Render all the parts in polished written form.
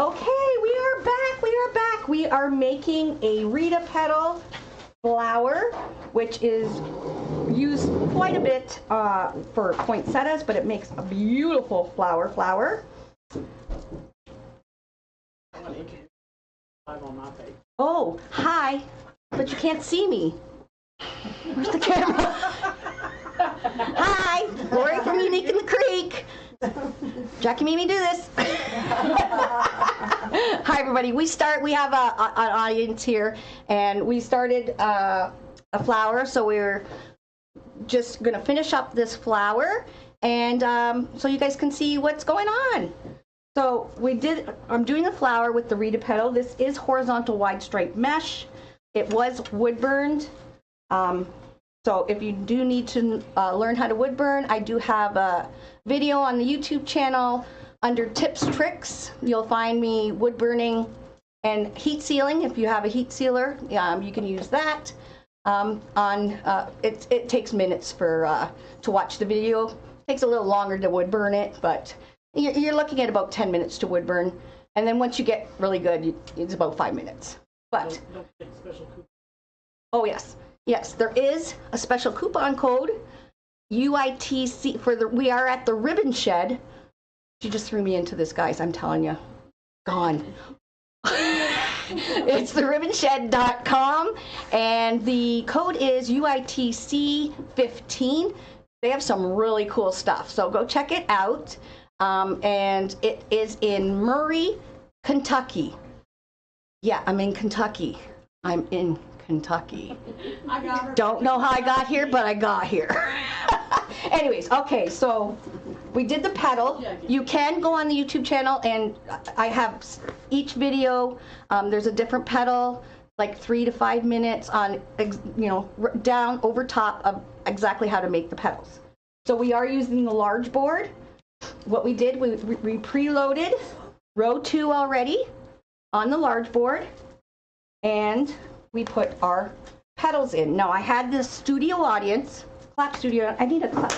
Okay, we are back. We are back. We are making a Rita petal flower, which is used quite a bit for poinsettias, but it makes a beautiful flower. Oh, hi, but you can't see me. Where's the camera? Hi, Laurie from Unique in the Creek. Jackie made me do this. Hi, everybody. We have an audience here, and we started a flower, so we're just going to finish up this flower, and so you guys can see what's going on. So I'm doing a flower with the Rita petal. This is horizontal wide stripe mesh. It was wood burned. So if you do need to learn how to wood burn, I do have a video on the YouTube channel under tips, tricks. You'll find me wood burning and heat sealing. If you have a heat sealer, you can use that. It takes minutes to watch the video. It takes a little longer to wood burn it, but you're looking at about 10 minutes to wood burn. And then once you get really good, it's about 5 minutes. But don't get a special coupon. Oh yes. Yes, there is a special coupon code, UITC, we are at the Ribbon Shed. She just threw me into this, guys, I'm telling you. Gone. It's theribbonshed.com, and the code is UITC15. They have some really cool stuff, so go check it out. And it is in Murray, Kentucky. Yeah, I'm in Kentucky. I'm in Kentucky. Don't know how I got here, but I got here. Anyways, okay, so we did the petal. You can go on the YouTube channel, and I have each video. There's a different petal, like 3 to 5 minutes on, down over top of exactly how to make the petals. So we are using the large board. What we did, we preloaded row 2 already on the large board, and we put our petals in. Now I had this studio audience, clap studio, I need a clap.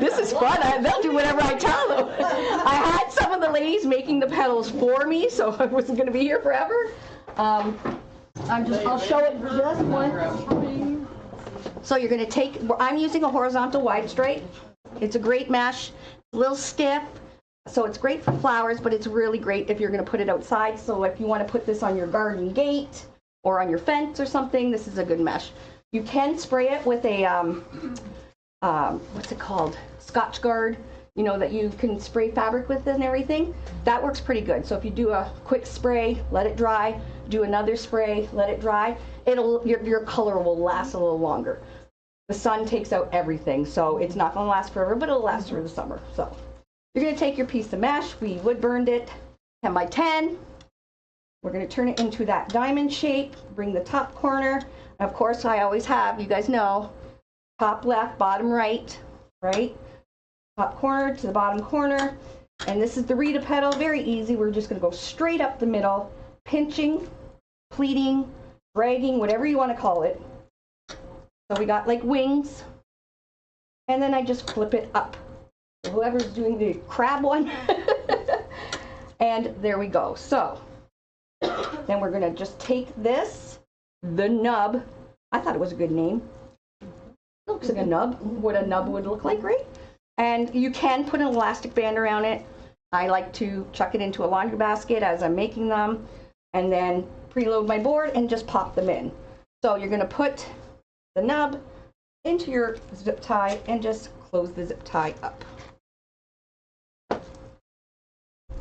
This is fun, they'll do whatever I tell them. I had some of the ladies making the petals for me, so I wasn't gonna be here forever. I'll show it just one. So you're gonna I'm using a horizontal wide stripe. It's a great mesh, a little stiff. So it's great for flowers, but it's really great if you're going to put it outside. So if you want to put this on your garden gate or on your fence or something, this is a good mesh. You can spray it with a, what's it called? Scotch Guard, that you can spray fabric with and everything. That works pretty good. So if you do a quick spray, let it dry, do another spray, let it dry, your color will last a little longer. The sun takes out everything, so it's not going to last forever, but it'll last through the summer. So you're going to take your piece of mesh. We wood burned it 10 by 10. We're going to turn it into that diamond shape, bring the top corner. And of course, I always have, you guys know, top left, bottom right, right? Top corner to the bottom corner. And this is the Rita petal, very easy. We're just going to go straight up the middle, pinching, pleating, dragging, whatever you want to call it. So we got like wings. And then I just flip it up. Whoever's doing the crab one. And there we go. So then we're going to just take this, the nub. I thought it was a good name. Looks like a nub. What a nub would look like, right? And you can put an elastic band around it. I like to chuck it into a laundry basket as I'm making them, and then preload my board and just pop them in. So you're going to put the nub into your zip tie and just close the zip tie up.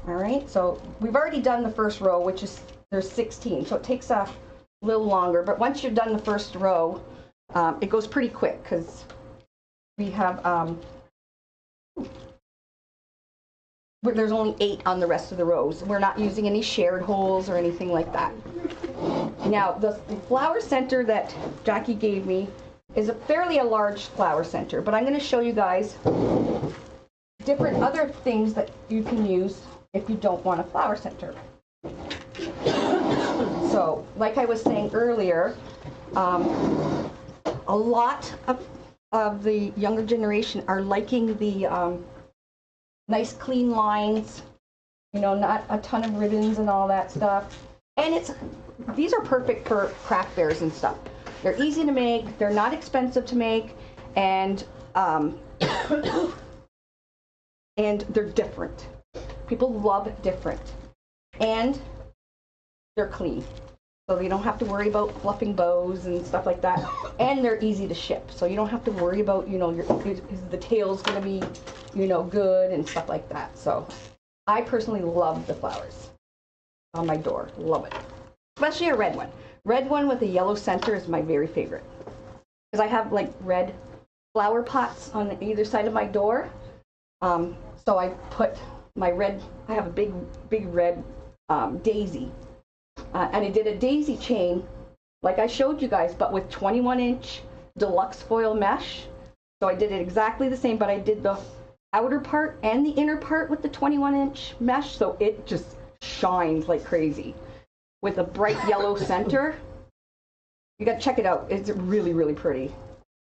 All right, so we've already done the first row, which is, there's 16, so it takes a little longer, but once you've done the first row, it goes pretty quick because we have, there's only 8 on the rest of the rows. We're not using any shared holes or anything like that. Now, the flower center that Jackie gave me is a large flower center, but I'm going to show you guys different other things that you can use if you don't want a flower center. So, like I was saying earlier, a lot of the younger generation are liking the Nice clean lines, you know, not a ton of ribbons and all that stuff. And these are perfect for craft fairs and stuff. They're easy to make, they're not expensive to make, and and they're different. People love different. And they're clean. So you don't have to worry about fluffing bows and stuff like that. And they're easy to ship. So you don't have to worry about, you know, is the tail's gonna be, you know, good and stuff like that. So I personally love the flowers on my door. Love it. Especially a red one. Red one with a yellow center is my very favorite. Because I have like red flower pots on either side of my door. So I put my red, I have a big red daisy. And I did a daisy chain like I showed you guys, but with 21-inch deluxe foil mesh. So I did it exactly the same, but I did the outer part and the inner part with the 21-inch mesh, so it just shines like crazy with a bright yellow center. You gotta check it out. It's really, really pretty.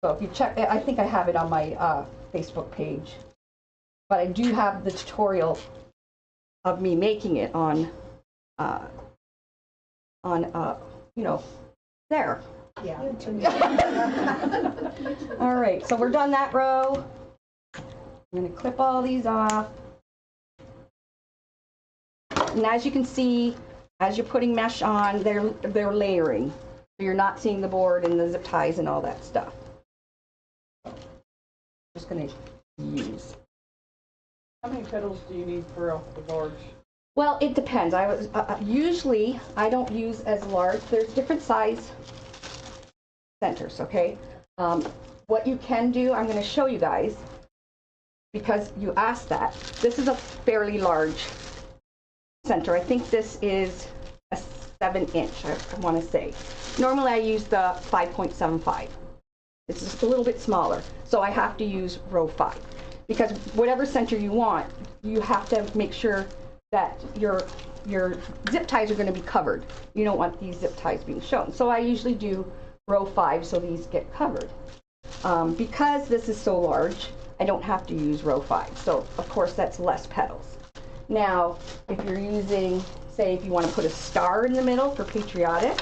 So if you check, I think I have it on my Facebook page, but I do have the tutorial of me making it on you know, there. Yeah. All right, so we're done that row. I'm gonna clip all these off. And as you can see, as you're putting mesh on, they're layering. So you're not seeing the board and the zip ties and all that stuff. Just gonna use. How many petals do you need for a large? Well, it depends. Usually I don't use as large. There's different size centers, okay? What you can do, I'm going to show you guys, because you asked that. This is a fairly large center. I think this is a 7-inch, I want to say. Normally I use the 5.75. It's just a little bit smaller, so I have to use row 5. Because whatever center you want, you have to make sure that your zip ties are going to be covered. You don't want these zip ties being shown. So I usually do row 5 so these get covered. Because this is so large, I don't have to use row 5. So of course that's less petals. Now, if you're using, say if you want to put a star in the middle for patriotic,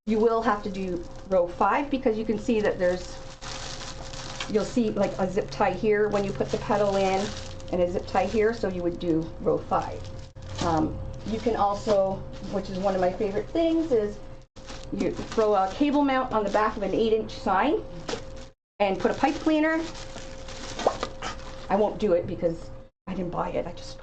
you will have to do row 5 because you can see that you'll see like a zip tie here when you put the petal in, and a zip tie here, so you would do row 5. You can also, which is one of my favorite things, is you throw a cable mount on the back of an 8-inch sign and put a pipe cleaner. I won't do it because I didn't buy it, I just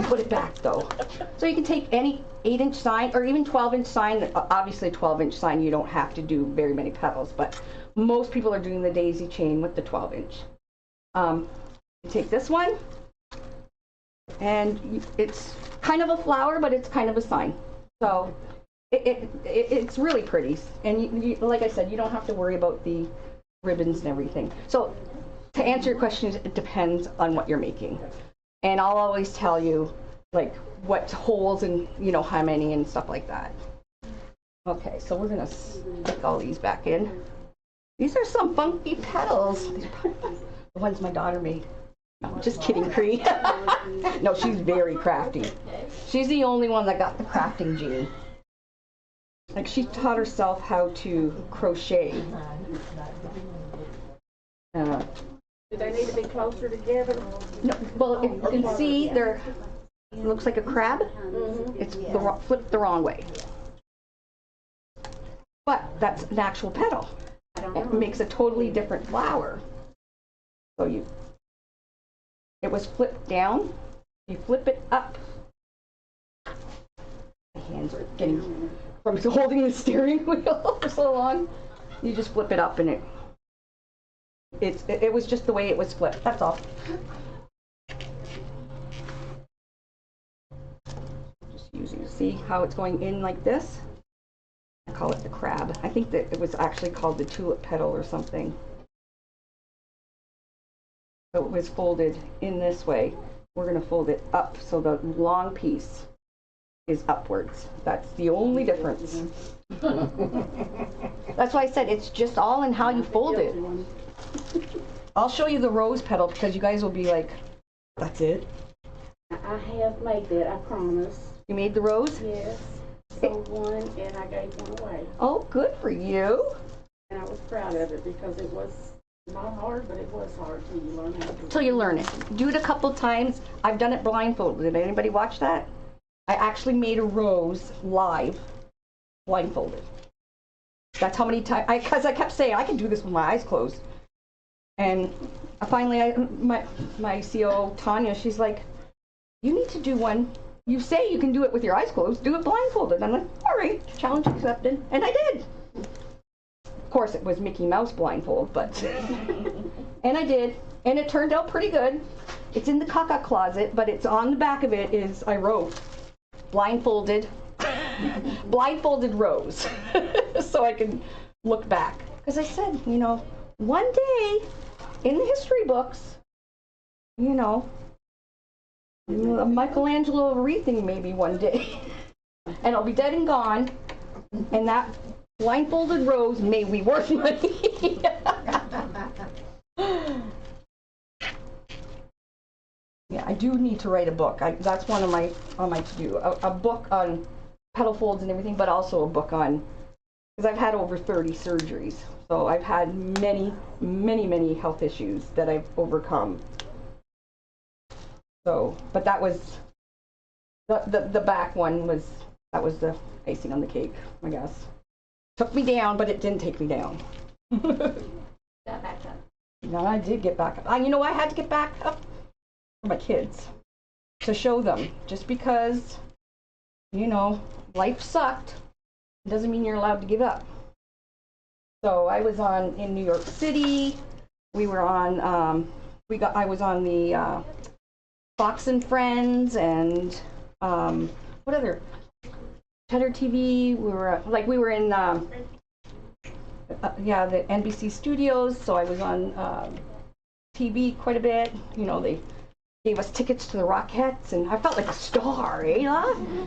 put it back though. So you can take any 8-inch sign or even 12-inch sign. Obviously 12-inch sign you don't have to do very many petals, but most people are doing the daisy chain with the 12-inch. You take this one, and it's kind of a flower, but it's kind of a sign. So it's really pretty. And like I said, you don't have to worry about the ribbons and everything. So to answer your question, it depends on what you're making. And I'll always tell you like what holes and you know how many and stuff like that. Okay, so we're gonna stick all these back in. These are some funky petals. The ones my daughter made. No, just kidding, Cree. No, she's very crafty. She's the only one that got the crafting gene. Like she taught herself how to crochet. Do they need to be closer together? No, well, you can see it looks like a crab. It's flipped the wrong way. But that's an actual petal. It makes a totally different flower. So it was flipped down. You flip it up. My hands are getting from holding the steering wheel for so long. You just flip it up, and it was just the way it was flipped. That's all. Just using. See how it's going in like this? I call it the crab. I think that it was actually called the tulip petal or something. So it was folded in this way. We're going to fold it up so the long piece is upwards. That's the only difference. That's why I said it's just all in how you fold it. I'll show you the rose petal because you guys will be like, that's it? I have made that, I promise. You made the rose? Yes. Sold one and I gave one away. Oh, good for you. And I was proud of it because it was not hard, but it was hard till you learn how to do it. Till you learn it. Do it a couple times. I've done it blindfolded. Did anybody watch that? I actually made a rose live, blindfolded. That's how many times, because I kept saying, I can do this with my eyes closed. And finally, my CO, Tanya, she's like, you need to do one. You say you can do it with your eyes closed, do it blindfolded. I'm like, all right, challenge accepted. And I did. Of course, it was Mickey Mouse blindfold, but, and I did. And it turned out pretty good. It's in the caca closet, but it's on the back of it is, I wrote, blindfolded, blindfolded rose. So I can look back. Because I said, you know, one day in the history books, you know, Michelangelo wreathing maybe one day. And I'll be dead and gone. And that blindfolded rose may be worth money. Yeah, I do need to write a book. That's one of my on my to-do. A book on petal folds and everything, but also a book on, because I've had over 30 surgeries. So I've had many, many, many health issues that I've overcome. So, but that was, the back one was, that was the icing on the cake, I guess. Took me down, but it didn't take me down. Got back up. No, I did get back up. You know, I had to get back up for my kids, to show them. Just because, you know, life sucked, doesn't mean you're allowed to give up. So I was on in New York City. We were on, I was on the Fox and Friends and what other? Cheddar TV. We were in yeah, the NBC studios. So I was on TV quite a bit. You know, they gave us tickets to the Rockettes, and I felt like a star, eh?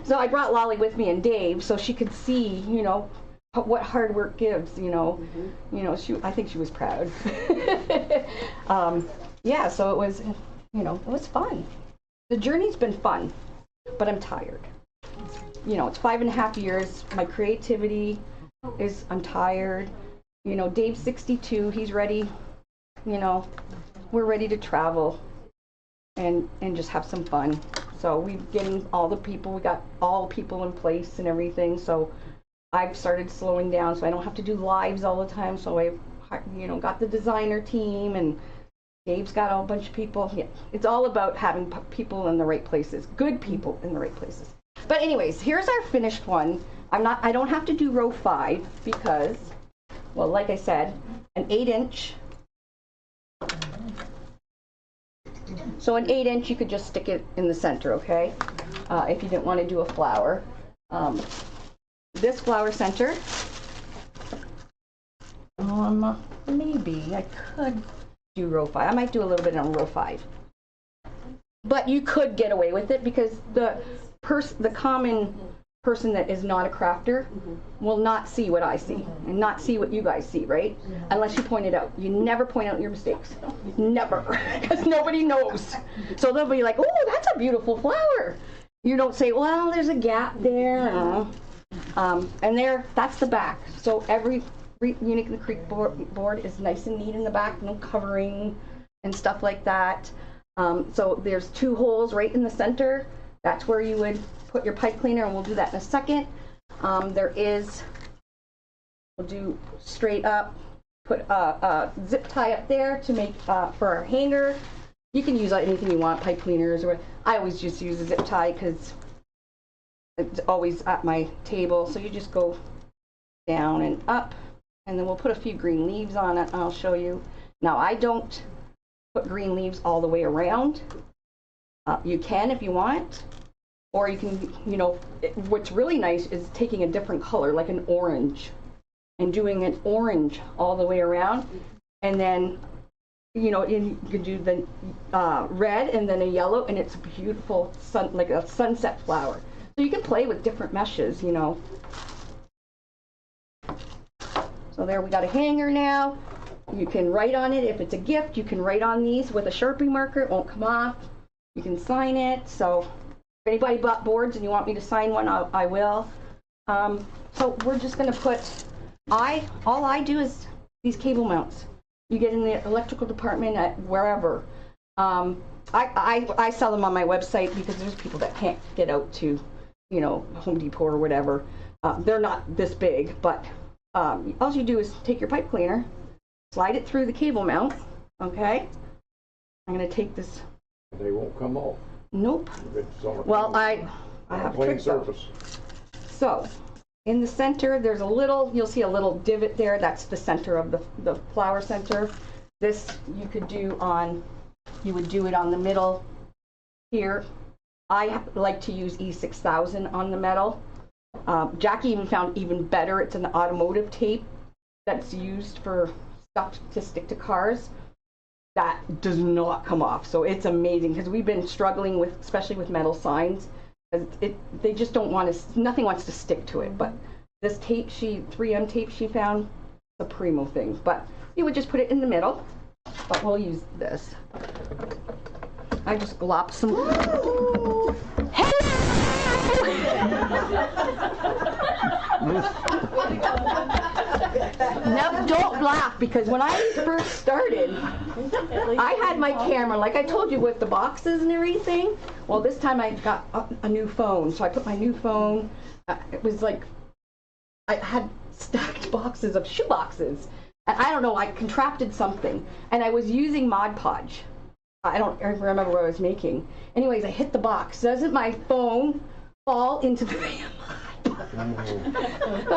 So I brought Lolly with me and Dave so she could see, you know, what hard work gives, you know. You know, I think she was proud. Yeah, so it was, you know, it was fun. The journey's been fun, but I'm tired. You know, it's 5.5 years. My creativity is, I'm tired. You know, Dave's 62, he's ready. You know, we're ready to travel and just have some fun. So we've getting all the people, we got all people in place and everything. So I've started slowing down so I don't have to do lives all the time. So I've, you know, got the designer team, and Dave's got a bunch of people. Yeah, it's all about having people in the right places, good people in the right places. But anyways, here's our finished one. I don't have to do row 5 because, well, like I said, an 8-inch. So an 8-inch, you could just stick it in the center, okay? If you didn't want to do a flower. This flower center, maybe I could do row 5. I might do a little bit on row 5. But you could get away with it because the common person that is not a crafter will not see what I see and not see what you guys see, right? Unless you point it out. You never point out your mistakes. Never. Because nobody knows. So they'll be like, oh, that's a beautiful flower. You don't say, well, there's a gap there. And there, that's the back. So every Unique in the Creek board is nice and neat in the back, no covering and stuff like that. So there's 2 holes right in the center. That's where you would put your pipe cleaner, and we'll do that in a second. We'll do straight up, put a zip tie up there to make for our hanger. You can use anything you want, pipe cleaners, or I always just use a zip tie because it's always at my table. So you just go down and up, and then we'll put a few green leaves on it, and I'll show you. Now, I don't put green leaves all the way around. You can if you want, or you can, you know, what's really nice is taking a different color, like an orange, and doing an orange all the way around, and then, you know, you can do the red and then a yellow, and it's beautiful, like a sunset flower. So you can play with different meshes, you know. So there, we got a hanger now. You can write on it. If it's a gift, you can write on these with a Sharpie marker. It won't come off. You can sign it. So if anybody bought boards and you want me to sign one, I will. So we're just going to put, all I do is these cable mounts. You get in the electrical department at wherever. I sell them on my website because there's people that can't get out to, you know, Home Depot or whatever. They're not this big, but all you do is take your pipe cleaner, slide it through the cable mount, okay? I'm going to take this. They won't come off. Nope. Well, I have clean tricks though. surface. So, in the center, there's a little, you'll see a little divot there. That's the center of the flower center. This you could do on, you would do it on the middle here. I like to use E6000 on the metal. Jackie even found even better. It's an automotive tape that's used for stuff to stick to cars. That does not come off, so it's amazing because we've been struggling with, especially with metal signs. They just don't want to, nothing wants to stick to it. But this tape, 3M tape she found, the primo thing. But you would just put it in the middle, but we'll use this. I just glopped some. No, don't laugh, because when I first started, I had my camera, like I told you, with the boxes and everything. Well, this time I got a new phone, so I put my new phone. It was like I had stacked boxes of shoe boxes. And I don't know, I contracted something, and I was using Mod Podge. I don't remember what I was making. Anyways, I hit the box. Doesn't my phone fall into the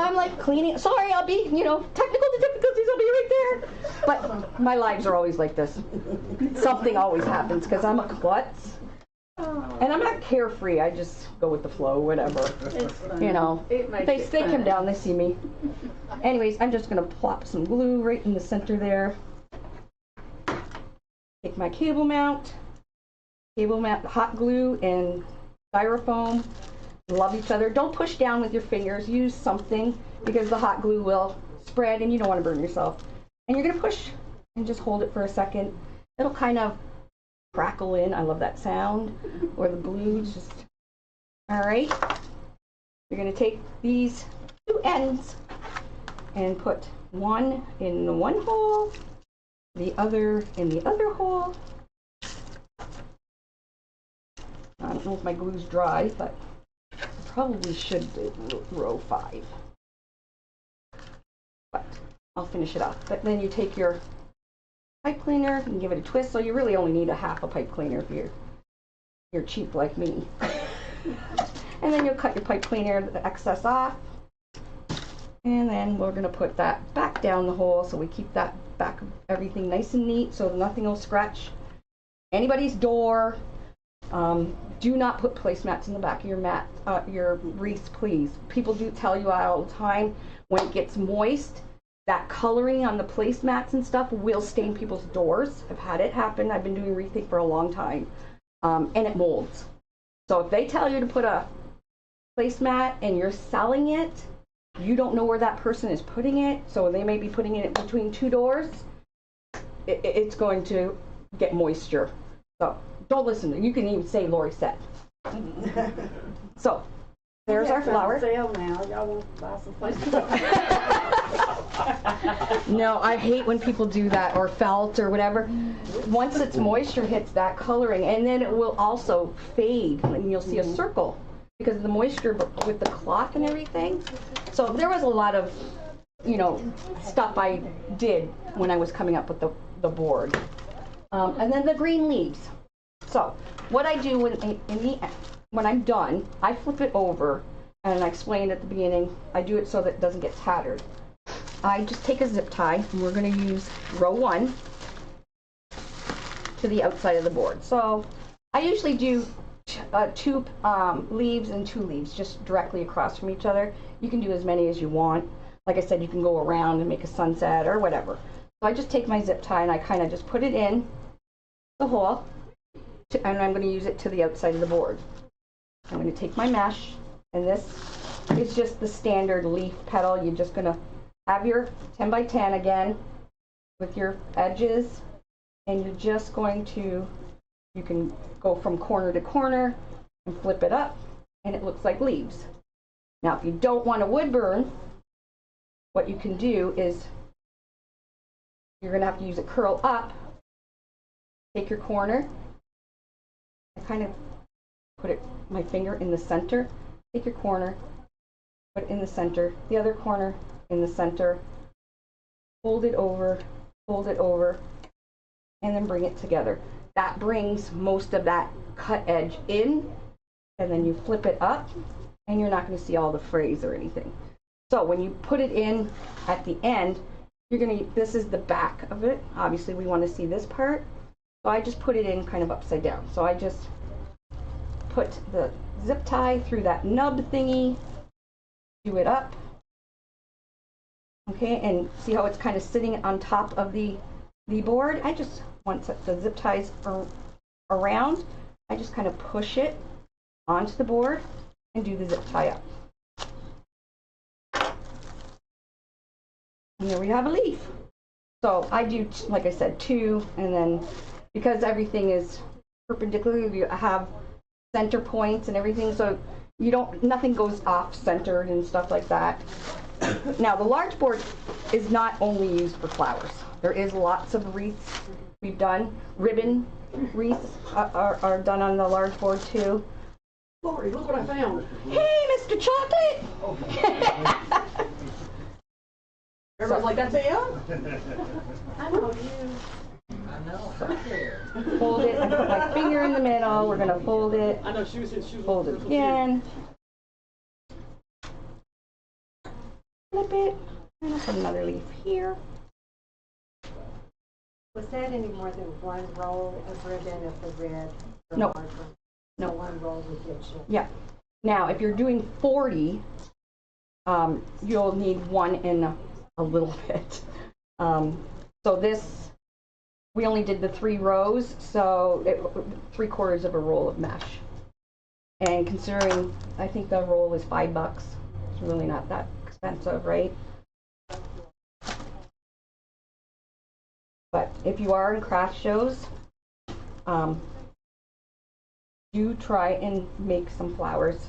I'm like cleaning. Sorry, I'll be, you know, technical difficulties, I'll be right there. But my lives are always like this. Something always happens because I'm a klutz. And I'm not carefree. I just go with the flow, whatever. You know, they come down, they see me. Anyways, I'm just going to plop some glue right in the center there. Take my cable mount, hot glue and styrofoam. Love each other. Don't push down with your fingers. Use something because the hot glue will spread and you don't want to burn yourself. And you're going to push and just hold it for a second. It'll kind of crackle in. I love that sound. Or the glue just. All right. You're going to take these two ends and put one in the one hole, the other in the other hole. I don't know if my glue's dry, but probably should do row 5. But I'll finish it off. But then you take your pipe cleaner and give it a twist. So you really only need a half a pipe cleaner if you're cheap like me. And then you'll cut your pipe cleaner, the excess off. And then we're going to put that back down the hole so we keep that back of everything nice and neat so nothing will scratch anybody's door. Do not put placemats in the back of your wreaths, please. People do tell you all the time when it gets moist, that coloring on the placemats and stuff will stain people's doors. I've had it happen. I've been doing wreathing for a long time, and it molds. So if they tell you to put a placemat and you're selling it, you don't know where that person is putting it, so they may be putting it between 2 doors. It's going to get moisture. So don't listen. You can even say Laurie said. So there's our flower. Sale now. Y'all want to buy some places? No, I hate when people do that, or felt or whatever. Once its moisture hits that coloring, and then it will also fade, and you'll see a circle because of the moisture with the cloth and everything. So there was a lot of, you know, stuff I did when I was coming up with the board. And then the green leaves. So what I do when I'm done, I flip it over, and I explained at the beginning, I do it so that it doesn't get tattered. I just take a zip tie, and we're going to use row 1 to the outside of the board. So I usually do 2 leaves and 2 leaves just directly across from each other. You can do as many as you want. Like I said, you can go around and make a sunset or whatever. So I just take my zip tie and I kind of just put it in the hole, and I'm going to use it to the outside of the board. I'm going to take my mesh, and this is just the standard leaf petal. You're just going to have your 10 by 10 again, with your edges, and you're just going to, you can go from corner to corner and flip it up, and it looks like leaves. Now, if you don't want a wood burn, what you can do is you're going to have to use a curl up. Take your corner. I kind of put my finger in the center. Take your corner, put it in the center, the other corner in the center, fold it over, and then bring it together. That brings most of that cut edge in, and then you flip it up, and you're not going to see all the frays or anything. So when you put it in at the end, you're going to, this is the back of it. Obviously we want to see this part. So I just put it in kind of upside down. So I just put the zip tie through that nub thingy, do it up. Okay, and see how it's kind of sitting on top of the board? I just, once the zip ties are around, I just kind of push it onto the board and do the zip tie up. And there we have a leaf. So I do, like I said, 2, and then because everything is perpendicular, you have center points and everything, so you don't, nothing goes off centered and stuff like that. Now the large board is not only used for flowers. There is lots of wreaths we've done. Ribbon wreaths are done on the large board too. Laurie, look what I found. Hey, Mr. Chocolate! Everyone's like, that's it? I know you. I know, right there. Hold it, I put my finger in the middle, we're gonna fold it, I know she was fold it again. Flip it, and I'll put another leaf here. Was that any more than one roll of ribbon of the red? No. Large one? No. One roll would get you. Yeah. Now, if you're doing 40, you'll need 1 and a little bit. So this, we only did the 3 rows, so 3/4 of a roll of mesh. And considering, I think the roll is $5, it's really not that expensive, right? But if you are in craft shows, do try and make some flowers,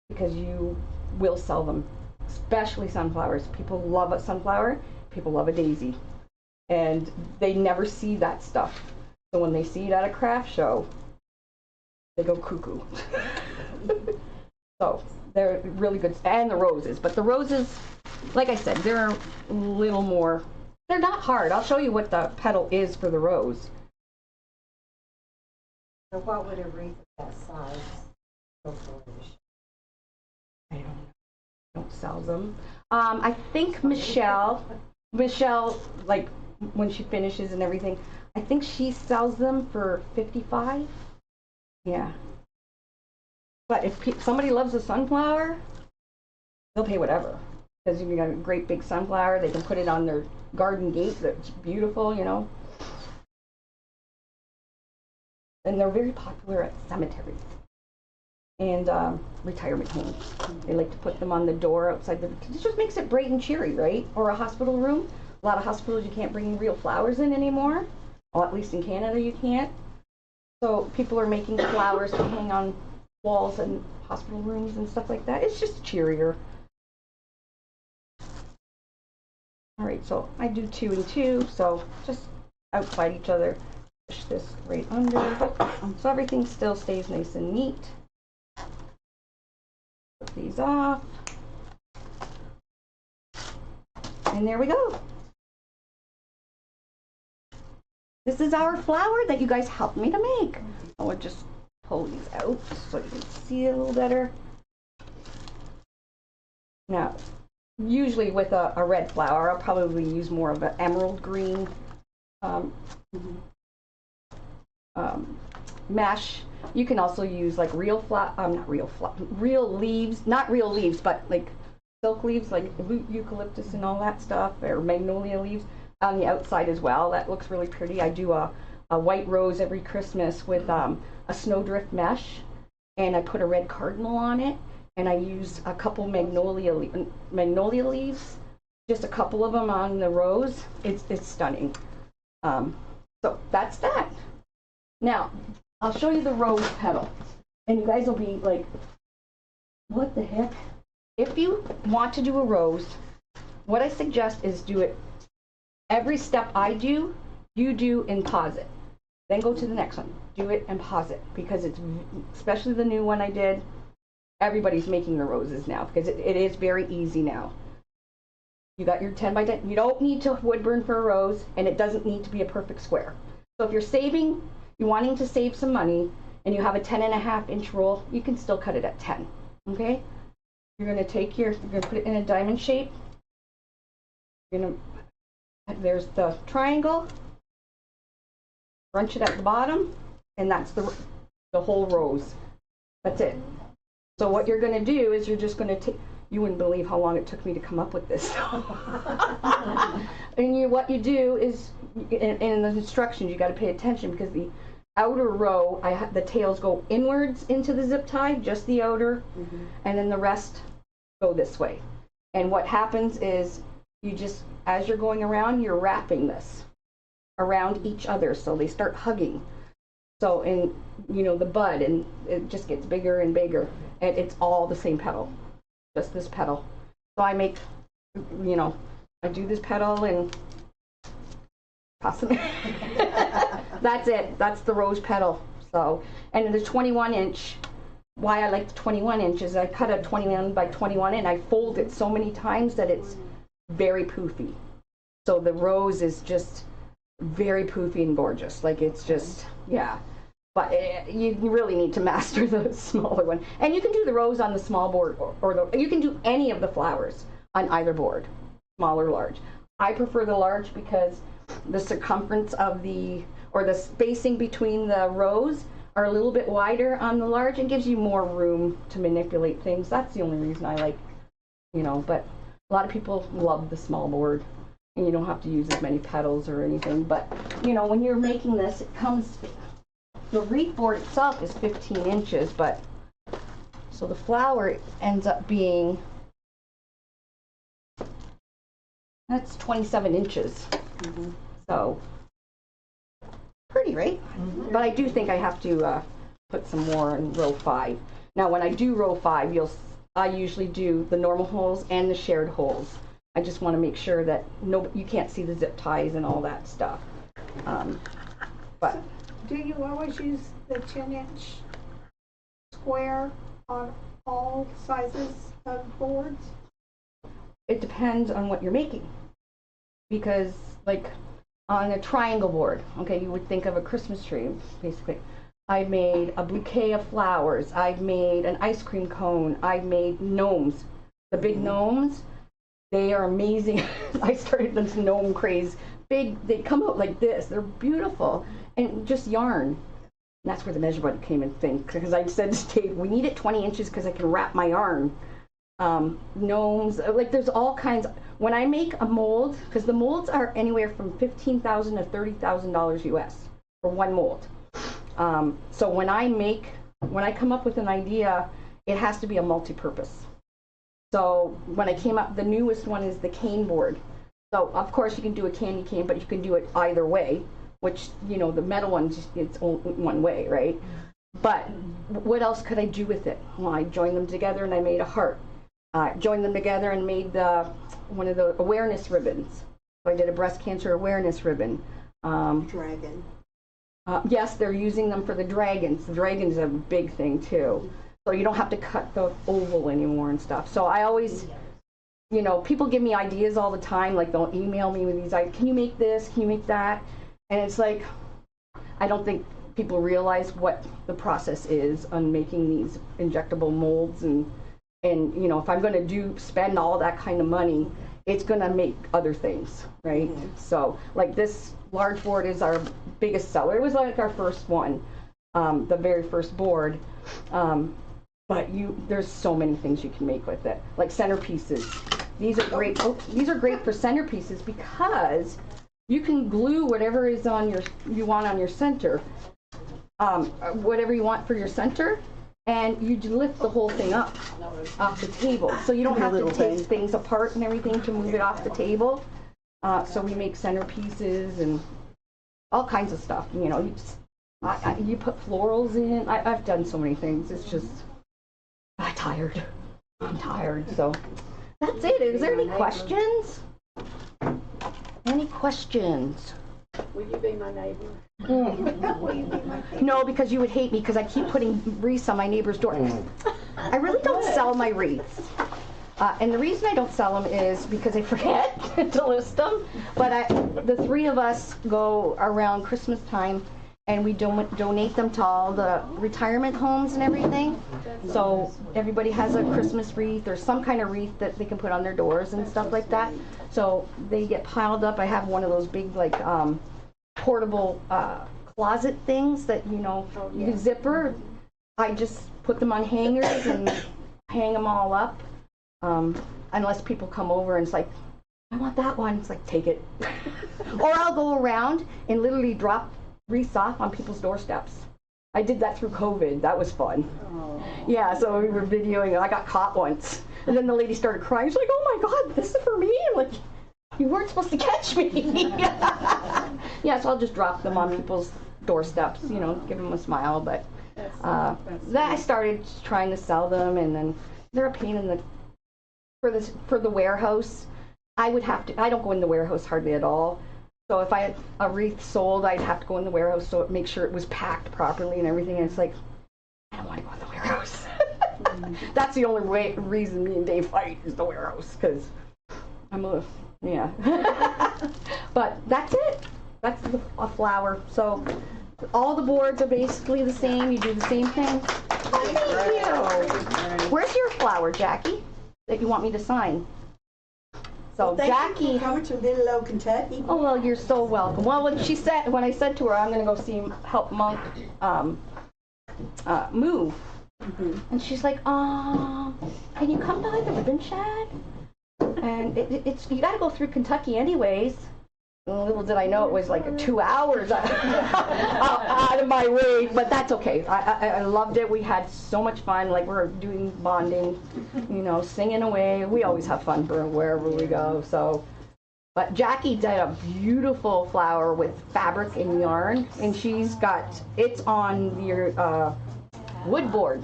because you will sell them, especially sunflowers. People love a sunflower, people love a daisy, and they never see that stuff. So when they see it at a craft show, they go cuckoo. So they're really good, and the roses. But the roses, like I said, they're a little more, they're not hard. I'll show you what the petal is for the rose. So what would a wreath of that size go for? I don't sell them. I think Michelle, like when she finishes and everything, I think she sells them for $55. Yeah. But if somebody loves a sunflower, they'll pay whatever. Because you got a great big sunflower, they can put it on their garden gate. That's beautiful, you know. And they're very popular at cemeteries and retirement homes. They like to put them on the door outside the, it just makes it bright and cheery, right? Or a hospital room. A lot of hospitals you can't bring real flowers in anymore. Well, at least in Canada you can't. So people are making flowers to hang on walls and hospital rooms and stuff like that. It's just cheerier. All right, so I do 2 and 2, so just outside each other. Push this right under, so everything still stays nice and neat. Put these off. And there we go. This is our flower that you guys helped me to make. I'll just pull these out so you can see a little better. Now, usually with a red flower, I'll probably use more of an emerald green mesh. You can also use like real leaves, not real leaves, but like silk leaves, like eucalyptus and all that stuff, or magnolia leaves on the outside as well. That looks really pretty. I do a white rose every Christmas with a snowdrift mesh, and I put a red cardinal on it, and I use a couple magnolia leaves, just a couple of them on the rose. It's stunning. So that's that. Now, I'll show you the rose petal. And you guys will be like, what the heck? If you want to do a rose, what I suggest is do it every step I do, you do and pause it. Then go to the next one. Do it and pause it, because it's, especially the new one I did, everybody's making the roses now because it is very easy now. You got your 10 by 10. You don't need to wood burn for a rose, and it doesn't need to be a perfect square. So if you're wanting to save some money, and you have a 10.5-inch roll, you can still cut it at 10. Okay? You're gonna put it in a diamond shape. There's the triangle. Bunch it at the bottom, and that's the whole rose. That's it. So what you're going to do is you're just going to take, you wouldn't believe how long it took me to come up with this. And what you do is, in the instructions, you got to pay attention, because the outer row, the tails go inwards into the zip tie, just the outer, and then the rest go this way. And what happens is, you just, as you're going around, you're wrapping this around each other, so they start hugging. So in, the bud, and it just gets bigger and bigger, and it's all the same petal, just this petal. So I make, I do this petal and toss it. That's it. That's the rose petal. So, and the 21-inch. Why I like the 21 inches, I cut a 21 by 21 and I fold it so many times that it's very poofy. So the rose is just very poofy and gorgeous. Like, it's just, yeah. But you really need to master the smaller one. And you can do the rose on the small board, or you can do any of the flowers on either board, small or large. I prefer the large because the circumference of the spacing between the rows are a little bit wider on the large, and gives you more room to manipulate things. That's the only reason I like, but a lot of people love the small board. And you don't have to use as many petals or anything. But, when you're making this, the wreath board itself is 15 inches, but, so the flower ends up being, that's 27 inches. So, pretty, right? But I do think I have to put some more in row 5. Now, when I do row 5, I usually do the normal holes and the shared holes. I just want to make sure that you can't see the zip ties and all that stuff. But Do you always use the 10-inch square on all sizes of boards? it depends on what you're making. Because, like, on a triangle board, okay, you would think of a Christmas tree, basically. I've made a bouquet of flowers. I've made an ice cream cone. I've made gnomes. The big gnomes, they are amazing. I started this gnome craze. Big, they come out like this. They're beautiful. And just yarn. And that's where the measure button came in thing. Because I said to Dave, we need it 20 inches because I can wrap my yarn. Gnomes, like there's all kinds. When I make a mold, because the molds are anywhere from $15,000 to $30,000 US for one mold. So when I come up with an idea, it has to be a multi-purpose. So when I came up, the newest one is the cane board. So of course you can do a candy cane, but you can do it either way, which, you know, the metal one's it's one way, right? But what else could I do with it? Well, I joined them together and I made a heart. Joined them together and made one of the awareness ribbons. So I did a breast cancer awareness ribbon. Dragon. Yes, they're using them for the dragons. The dragon's a big thing too. So you don't have to cut the oval anymore and stuff. So I always, you know, people give me ideas all the time. Like they'll email me with these ideas. Can you make this? Can you make that? And it's like, I don't think people realize what the process is on making these injectable molds. And you know, if I'm going to spend all that kind of money, it's going to make other things, right? Mm-hmm. So like this large board is our biggest seller. It was like our first one, the very first board. But there's so many things you can make with it, like centerpieces. These are great. These are great for centerpieces because you can glue whatever is you want on your center, whatever you want for your center, and you lift the whole thing up off the table. So you don't have to take things apart and everything to move it off the table. So we make centerpieces, and all kinds of stuff. You know, you put florals in. I've done so many things. It's just, I'm tired. So that's it. Is there any questions? Any questions? Will you be my neighbor? No, because you would hate me because I keep putting wreaths on my neighbor's door. I really don't sell my wreaths. And the reason I don't sell them is because I forget to list them. But the three of us go around Christmas time and we donate them to all the retirement homes and everything. So everybody has a Christmas wreath or some kind of wreath that they can put on their doors and stuff like that. So they get piled up. I have one of those big like portable closet things that you can zipper. I just put them on hangers and hang them all up. Unless people come over and it's like, I want that one. It's like, take it. Or I'll go around and literally drop wreaths off on people's doorsteps. I did that through COVID. That was fun. Oh. Yeah, so we were videoing. I got caught once. And then the lady started crying. She's like, oh my God, this is for me? I'm like, you weren't supposed to catch me. Yeah, so I'll just drop them on people's doorsteps, give them a smile. But then I started trying to sell them, and then they're a pain in the for the warehouse. I don't go in the warehouse hardly at all. So if I had a wreath sold, I'd have to go in the warehouse so make sure it was packed properly and everything. And it's like, I don't want to go in the warehouse. That's the only reason me and Dave fight is the warehouse, because yeah. But that's it. That's a flower. So all the boards are basically the same. You do the same thing. Thank you. Where's your flower, Jackie, that you want me to sign? So well, Jackie, you for coming to Little Oak, Kentucky. Oh well, you're so welcome. Well, when I said to her I'm going to go help Monk move, and she's like, can you come by the ribbon shed? And it's you got to go through Kentucky anyways. Little did I know it was like 2 hours out of my way, but that's okay. I loved it. We had so much fun. Like, we're doing bonding, singing away. We always have fun wherever we go. So, but Jackie did a beautiful flower with fabric and yarn, and it's on your wood board.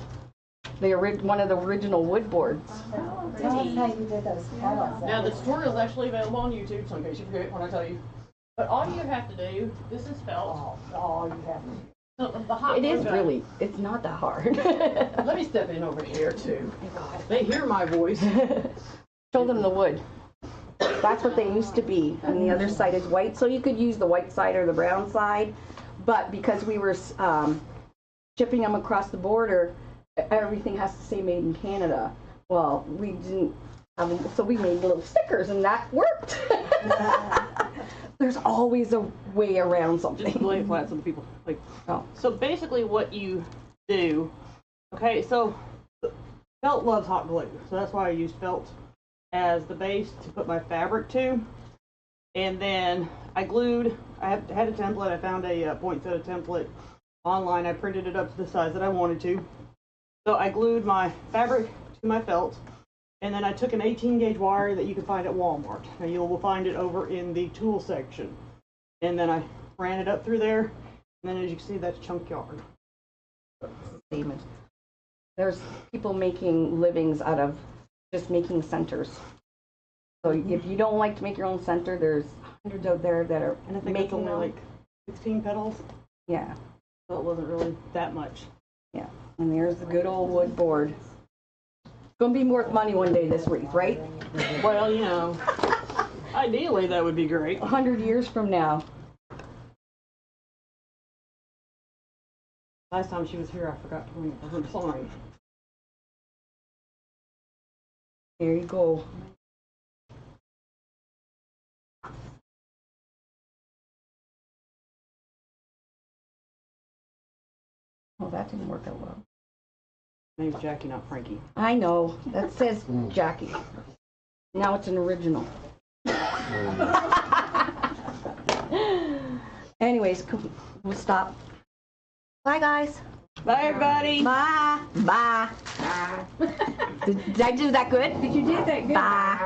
One of the original wood boards. Tell us how you did those petals. Now, the tutorial is actually available on YouTube, so in case you forget when I tell you. But all you have to do, this is felt. All you have to do. It is really, it's not that hard. Let me step in over here, too. They hear my voice. Show them the wood. That's what they used to be. And the other side is white, so you could use the white side or the brown side. But because we were shipping them across the border, everything has to say made in Canada. Well, we didn't have them, so we made little stickers, and that worked. There's always a way around something. Just lay it flat so the people, So basically what you do, okay, so felt loves hot glue, so that's why I used felt as the base to put my fabric to. And then I had a template. I found a poinsettia template online. I printed it up to the size that I wanted to. So I glued my fabric to my felt, and then I took an 18 gauge wire that you can find at Walmart. Now you will find it over in the tool section. And then I ran it up through there, and then as you can see, that's chunk yarn. There's people making livings out of just making centers. So if you don't like to make your own center, there's hundreds out there that are and I think it's only like 16 petals. Yeah. So it wasn't really that much. Yeah. And there's the good old wood board. Gonna be worth money one day, this wreath, right? Well, ideally that would be great. 100 years from now. Last time she was here, I forgot to bring her sign. There you go. Oh, that didn't work out well. Name's Jackie, not Frankie. I know. That says Jackie. Now it's an original. Anyways, we'll stop. Bye, guys. Bye, everybody. Bye. Bye. Did I do that good? You did that good. Bye.